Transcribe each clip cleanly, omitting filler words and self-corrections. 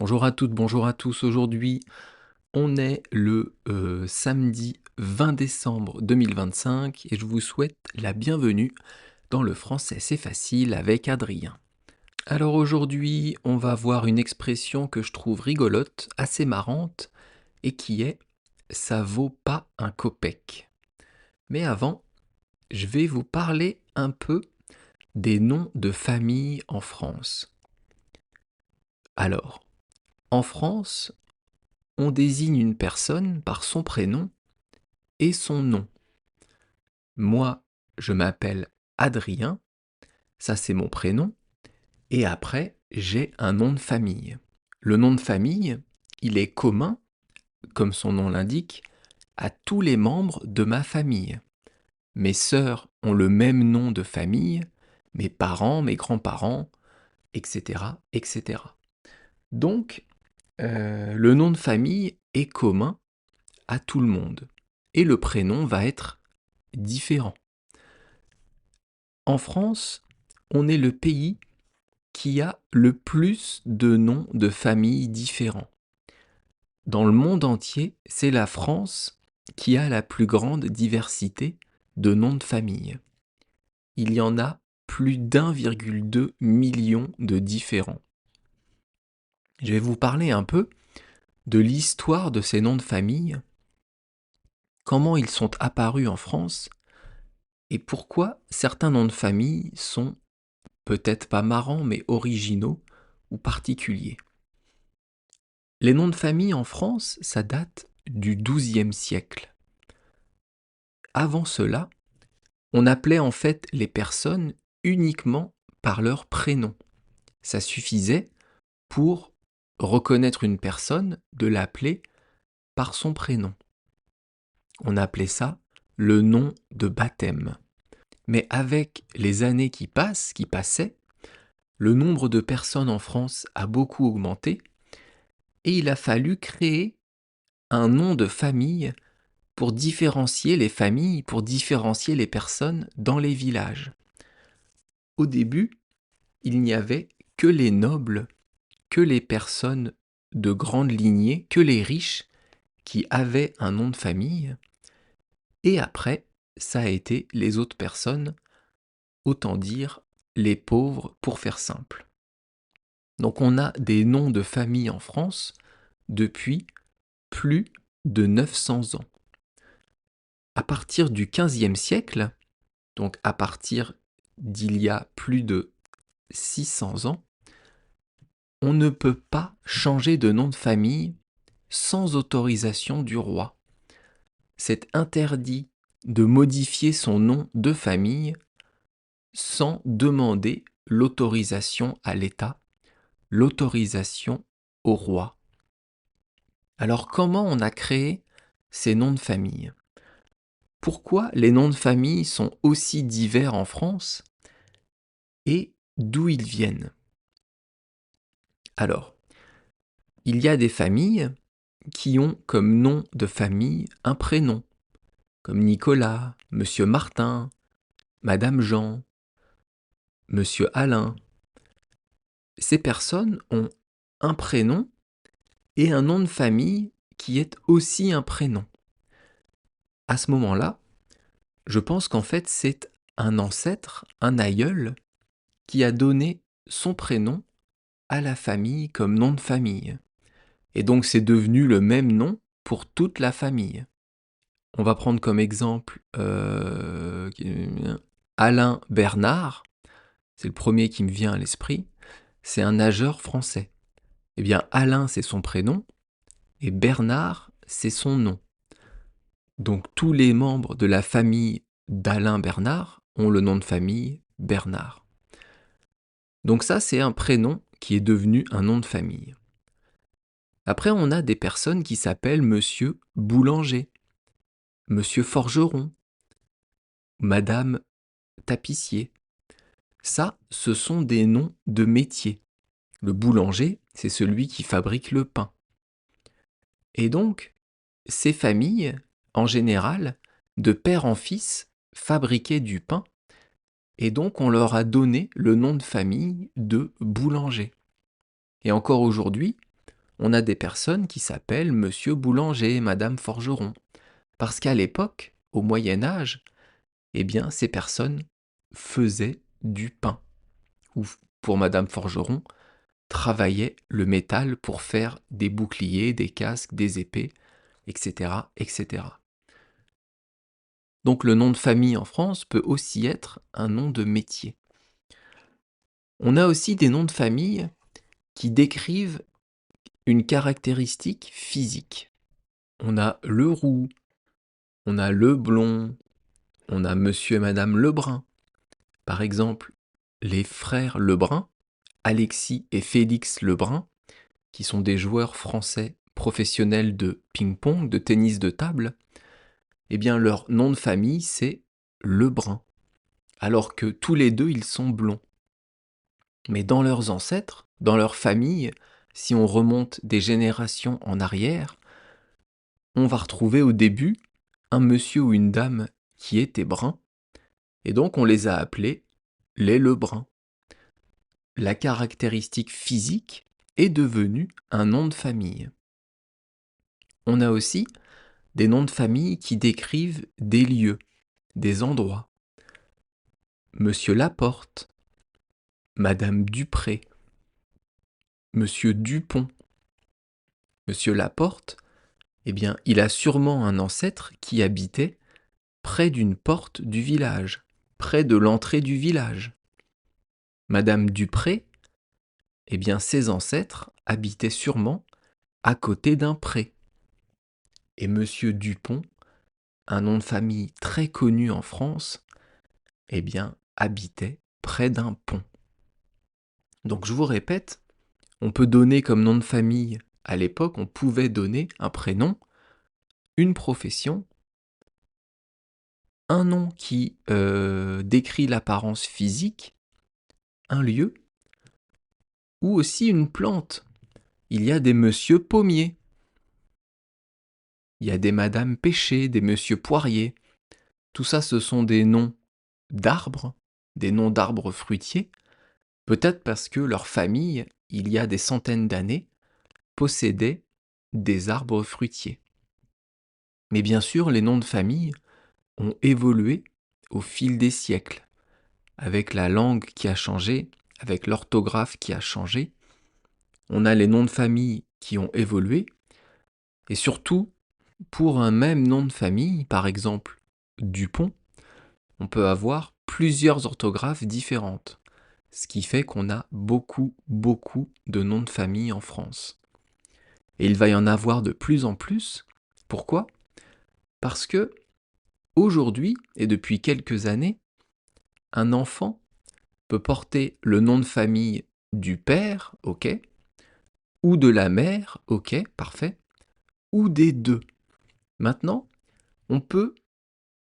Bonjour à toutes, bonjour à tous. Aujourd'hui, on est le samedi 20 décembre 2025 et je vous souhaite la bienvenue dans le français c'est facile avec Adrien. Alors aujourd'hui, on va voir une expression que je trouve rigolote, assez marrante, et qui est ça vaut pas un copec. Mais avant, je vais vous parler un peu des noms de famille en France. Alors, en France, on désigne une personne par son prénom et son nom. Moi, je m'appelle Adrien, ça c'est mon prénom, et après, j'ai un nom de famille. Le nom de famille, il est commun, comme son nom l'indique, à tous les membres de ma famille. Mes sœurs ont le même nom de famille, mes parents, mes grands-parents, etc., etc. Donc, le nom de famille est commun à tout le monde, et le prénom va être différent. En France, on est le pays qui a le plus de noms de familles différents. Dans le monde entier, c'est la France qui a la plus grande diversité de noms de famille. Il y en a plus d'1,2 million de différents. Je vais vous parler un peu de l'histoire de ces noms de famille, comment ils sont apparus en France et pourquoi certains noms de famille sont peut-être pas marrants mais originaux ou particuliers. Les noms de famille en France, ça date du XIIe siècle. Avant cela, on appelait en fait les personnes uniquement par leur prénom. Ça suffisait pour reconnaître une personne de l'appeler par son prénom. On appelait ça le nom de baptême. Mais avec les années qui passaient, le nombre de personnes en France a beaucoup augmenté et il a fallu créer un nom de famille pour différencier les familles, pour différencier les personnes dans les villages. Au début, il n'y avait que les nobles, que les personnes de grande lignée, que les riches qui avaient un nom de famille, et après, ça a été les autres personnes, autant dire les pauvres pour faire simple. Donc on a des noms de famille en France depuis plus de 900 ans. À partir du XVe siècle, donc à partir d'il y a plus de 600 ans, on ne peut pas changer de nom de famille sans autorisation du roi. C'est interdit de modifier son nom de famille sans demander l'autorisation à l'État, l'autorisation au roi. Alors comment on a créé ces noms de famille? Pourquoi les noms de famille sont aussi divers en France et d'où ils viennent? Alors, il y a des familles qui ont comme nom de famille un prénom, comme Nicolas, Monsieur Martin, Madame Jean, Monsieur Alain. Ces personnes ont un prénom et un nom de famille qui est aussi un prénom. À ce moment-là, je pense qu'en fait c'est un ancêtre, un aïeul, qui a donné son prénom à la famille comme nom de famille. Et donc c'est devenu le même nom pour toute la famille. On va prendre comme exemple Alain Bernard, c'est le premier qui me vient à l'esprit, c'est un nageur français. Eh bien Alain c'est son prénom et Bernard c'est son nom. Donc tous les membres de la famille d'Alain Bernard ont le nom de famille Bernard. Donc ça c'est un prénom qui est devenu un nom de famille. Après on a des personnes qui s'appellent Monsieur Boulanger, Monsieur Forgeron, Madame Tapissier. Ça, ce sont des noms de métiers. Le boulanger, c'est celui qui fabrique le pain. Et donc, ces familles, en général, de père en fils, fabriquaient du pain, et donc on leur a donné le nom de famille de boulanger. Et encore aujourd'hui, on a des personnes qui s'appellent Monsieur Boulanger, Madame Forgeron. Parce qu'à l'époque, au Moyen Âge, eh bien, ces personnes faisaient du pain. Ou pour Madame Forgeron, travaillaient le métal pour faire des boucliers, des casques, des épées, etc., etc. Donc le nom de famille en France peut aussi être un nom de métier. On a aussi des noms de famille qui décrivent une caractéristique physique. On a Leroux, on a Leblond, on a Monsieur et Madame Lebrun. Par exemple, les frères Lebrun, Alexis et Félix Lebrun, qui sont des joueurs français professionnels de ping-pong, de tennis de table, eh bien leur nom de famille c'est Lebrun, alors que tous les deux ils sont blonds. Mais dans leurs ancêtres, dans leur famille, si on remonte des générations en arrière, on va retrouver au début un monsieur ou une dame qui était brun, et donc on les a appelés les Lebrun. La caractéristique physique est devenue un nom de famille. On a aussi des noms de famille qui décrivent des lieux, des endroits. Monsieur Laporte, Madame Dupré, Monsieur Dupont. Monsieur Laporte, eh bien, il a sûrement un ancêtre qui habitait près d'une porte du village, près de l'entrée du village. Madame Dupré, eh bien, ses ancêtres habitaient sûrement à côté d'un pré. Et Monsieur Dupont, un nom de famille très connu en France, eh bien, habitait près d'un pont. Donc je vous répète, on peut donner comme nom de famille, à l'époque, on pouvait donner un prénom, une profession, un nom qui décrit l'apparence physique, un lieu, ou aussi une plante. Il y a des monsieur pommiers, il y a des madame pêcher, des monsieur poirier. Tout ça, ce sont des noms d'arbres, des noms d'arbres fruitiers, peut-être parce que leur famille, il y a des centaines d'années, possédait des arbres fruitiers. Mais bien sûr, les noms de famille ont évolué au fil des siècles, avec la langue qui a changé, avec l'orthographe qui a changé. On a les noms de famille qui ont évolué, et surtout, pour un même nom de famille, par exemple Dupont, on peut avoir plusieurs orthographes différentes, ce qui fait qu'on a beaucoup de noms de famille en France. Et il va y en avoir de plus en plus. Pourquoi ? Parce que aujourd'hui, et depuis quelques années, un enfant peut porter le nom de famille du père, ok, ou de la mère, ok, parfait, ou des deux. Maintenant, on peut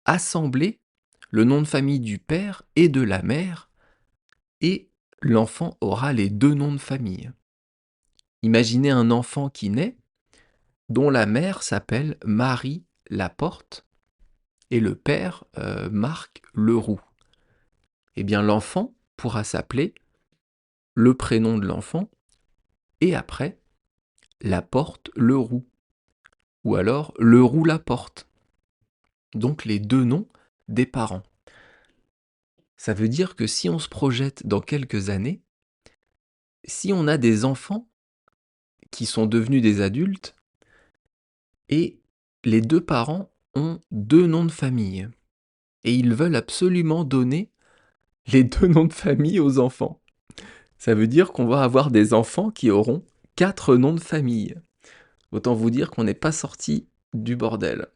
assembler le nom de famille du père et de la mère, et l'enfant aura les deux noms de famille. Imaginez un enfant qui naît, dont la mère s'appelle Marie Laporte, et le père Marc Leroux. Eh bien l'enfant pourra s'appeler le prénom de l'enfant, et après, Laporte Leroux, ou alors Leroux Laporte. Donc les deux noms des parents. Ça veut dire que si on se projette dans quelques années, si on a des enfants qui sont devenus des adultes, et les deux parents ont deux noms de famille, et ils veulent absolument donner les deux noms de famille aux enfants. Ça veut dire qu'on va avoir des enfants qui auront 4 noms de famille. Autant vous dire qu'on n'est pas sorti du bordel.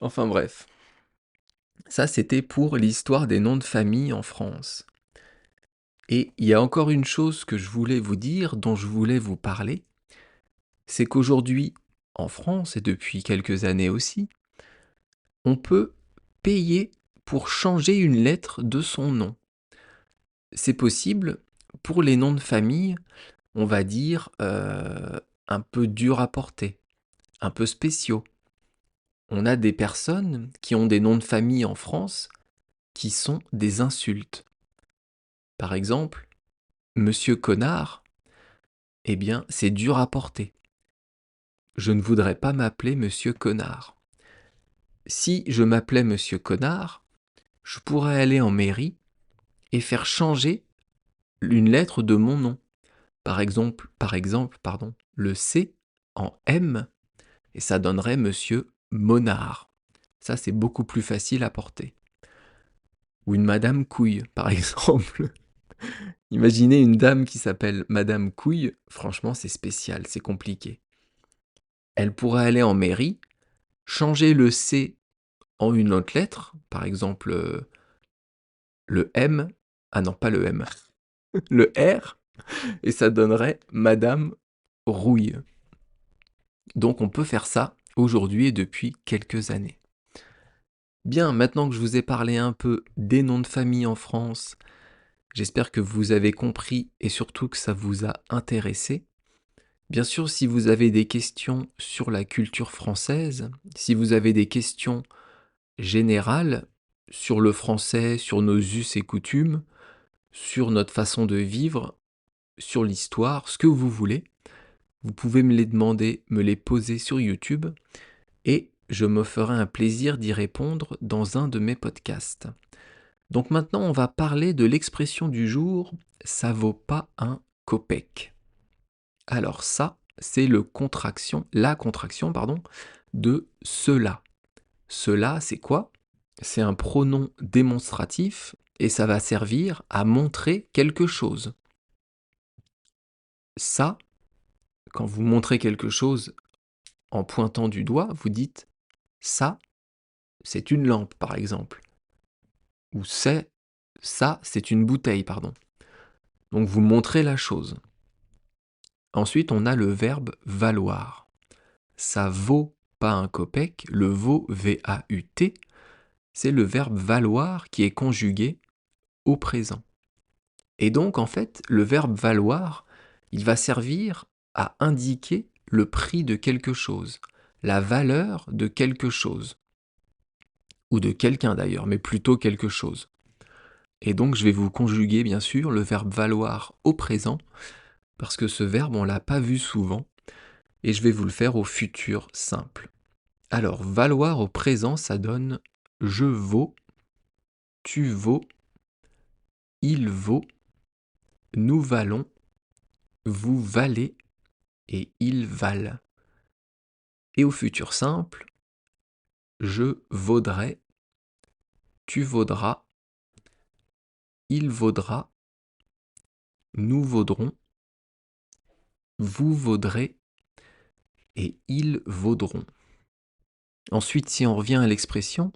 Enfin bref. Ça, c'était pour l'histoire des noms de famille en France. Et il y a encore une chose que je voulais vous dire, dont je voulais vous parler, c'est qu'aujourd'hui, en France, et depuis quelques années aussi, on peut payer pour changer une lettre de son nom. C'est possible pour les noms de famille, on va dire, un peu durs à porter, un peu spéciaux. On a des personnes qui ont des noms de famille en France qui sont des insultes. Par exemple, Monsieur Connard, eh bien, c'est dur à porter. je ne voudrais pas m'appeler Monsieur Connard. Si je m'appelais Monsieur Connard, je pourrais aller en mairie et faire changer une lettre de mon nom. Par exemple, le C en M, et ça donnerait Monsieur Monard. Ça, c'est beaucoup plus facile à porter. Ou une Madame Couille, par exemple. Imaginez une dame qui s'appelle Madame Couille, franchement, c'est spécial, c'est compliqué. Elle pourrait aller en mairie, changer le C en une autre lettre, par exemple le M, ah non, pas le M, le R, et ça donnerait Madame Rouille. Donc on peut faire ça aujourd'hui et depuis quelques années. Bien, maintenant que je vous ai parlé un peu des noms de famille en France, j'espère que vous avez compris et surtout que ça vous a intéressé. Bien sûr, si vous avez des questions sur la culture française, si vous avez des questions générales sur le français, sur nos us et coutumes, sur notre façon de vivre, sur l'histoire, ce que vous voulez, vous pouvez me les demander, me les poser sur YouTube et je me ferai un plaisir d'y répondre dans un de mes podcasts. Donc maintenant, on va parler de l'expression du jour « ça vaut pas un copec ». Alors ça, c'est la contraction de cela. Cela, c'est quoi? C'est un pronom démonstratif et ça va servir à montrer quelque chose. Ça, quand vous montrez quelque chose en pointant du doigt, vous dites ça, c'est une lampe, par exemple. Ou ça, c'est une bouteille, pardon. Donc vous montrez la chose. Ensuite, on a le verbe valoir. Ça vaut pas un copec, le vaut, V-A-U-T, c'est le verbe valoir qui est conjugué au présent. Et donc, en fait, le verbe valoir, il va servir à indiquer le prix de quelque chose, la valeur de quelque chose. Ou de quelqu'un d'ailleurs, mais plutôt quelque chose. Et donc, je vais vous conjuguer, bien sûr, le verbe valoir au présent, parce que ce verbe, on ne l'a pas vu souvent, et je vais vous le faire au futur simple. Alors, valoir au présent, ça donne je vaux, tu vaux, il vaut, nous valons, vous valez et ils valent. Et au futur simple, je vaudrai, tu vaudras, il vaudra, nous vaudrons, vous vaudrez et ils vaudront. Ensuite, si on revient à l'expression,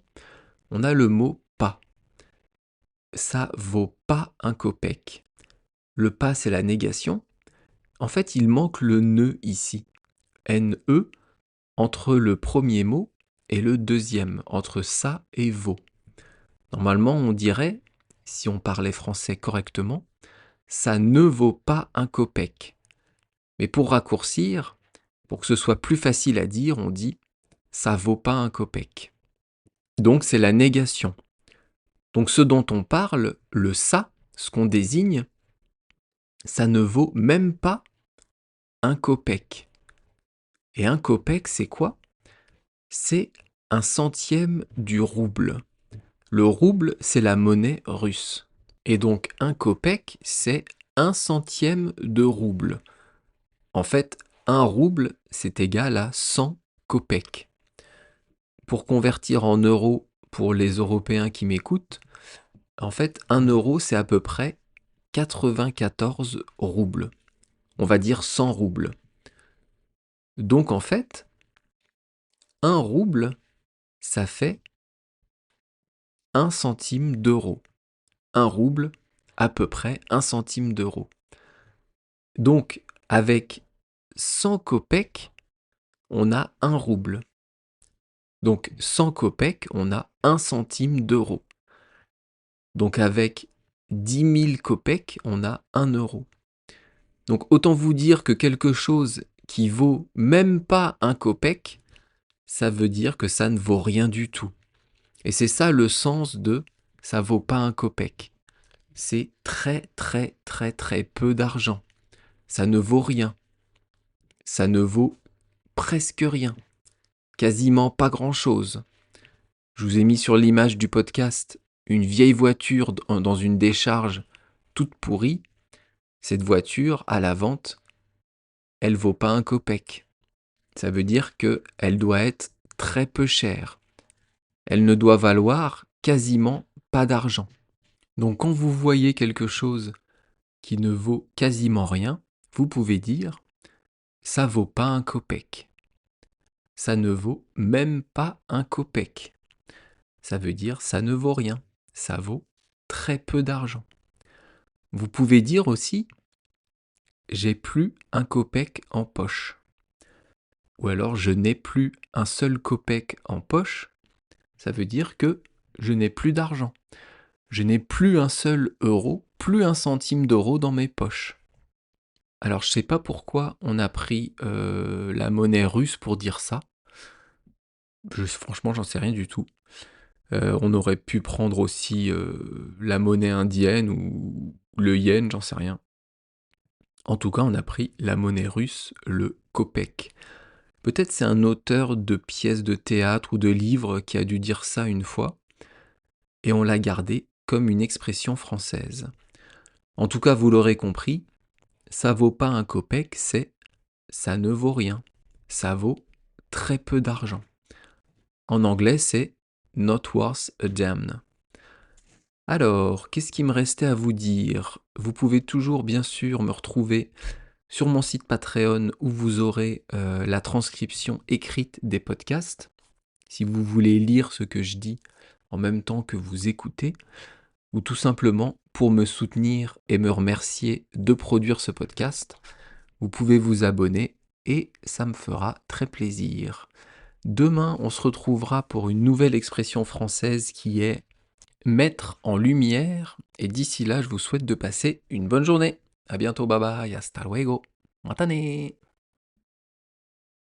on a le mot pas. Ça vaut pas un copec. Le pas, c'est la négation. En fait, il manque le ne ici. N-E, entre le premier mot et le deuxième, entre ça et vaut. Normalement, on dirait, si on parlait français correctement, ça ne vaut pas un copec. Mais pour raccourcir, pour que ce soit plus facile à dire, on dit ça vaut pas un copec. Donc c'est la négation. Donc ce dont on parle, le ça, ce qu'on désigne, ça ne vaut même pas un copec. Et un copec, c'est quoi? C'est un centième du rouble. Le rouble, c'est la monnaie russe. Et donc un copec, c'est un centième de rouble. En fait, un rouble, c'est égal à 100 copecs. Pour convertir en euros pour les Européens qui m'écoutent, en fait, 1 euro, c'est à peu près 94 roubles. On va dire 100 roubles. Donc en fait, 1 rouble, ça fait 1 centime d'euro. 1 rouble, à peu près 1 centime d'euro. Donc, avec 100 copecs, on a 1 rouble. Donc 100 copecs, on a 1 centime d'euro. Donc avec 10 000 copecs, on a 1 euro. Donc autant vous dire que quelque chose qui vaut même pas un copec, ça veut dire que ça ne vaut rien du tout. Et c'est ça le sens de ça vaut pas un copec. C'est très très très très peu d'argent. Ça ne vaut rien. Ça ne vaut presque rien, quasiment pas grand-chose. Je vous ai mis sur l'image du podcast une vieille voiture dans une décharge toute pourrie. Cette voiture, à la vente, elle vaut pas un copec. Ça veut dire qu'elle doit être très peu chère. Elle ne doit valoir quasiment pas d'argent. Donc quand vous voyez quelque chose qui ne vaut quasiment rien, vous pouvez dire « ça vaut pas un copec ». Ça ne vaut même pas un copec. Ça veut dire ça ne vaut rien. Ça vaut très peu d'argent. Vous pouvez dire aussi j'ai plus un copec en poche. Ou alors je n'ai plus un seul copec en poche. Ça veut dire que je n'ai plus d'argent. Je n'ai plus un seul euro, plus un centime d'euro dans mes poches. Alors je sais pas pourquoi on a pris la monnaie russe pour dire ça. Franchement, j'en sais rien du tout. On aurait pu prendre aussi la monnaie indienne ou le yen, j'en sais rien. En tout cas, on a pris la monnaie russe, le kopek. Peut-être c'est un auteur de pièces de théâtre ou de livres qui a dû dire ça une fois, et on l'a gardé comme une expression française. En tout cas, vous l'aurez compris, ça vaut pas un kopek, c'est ça ne vaut rien. Ça vaut très peu d'argent. En anglais, c'est not worth a damn. Alors, qu'est-ce qui me restait à vous dire? Vous pouvez toujours, bien sûr, me retrouver sur mon site Patreon où vous aurez la transcription écrite des podcasts. Si vous voulez lire ce que je dis en même temps que vous écoutez, ou tout simplement pour me soutenir et me remercier de produire ce podcast, vous pouvez vous abonner et ça me fera très plaisir. Demain, on se retrouvera pour une nouvelle expression française qui est mettre en lumière. Et d'ici là, je vous souhaite de passer une bonne journée. À bientôt, bye bye, hasta luego. Matane.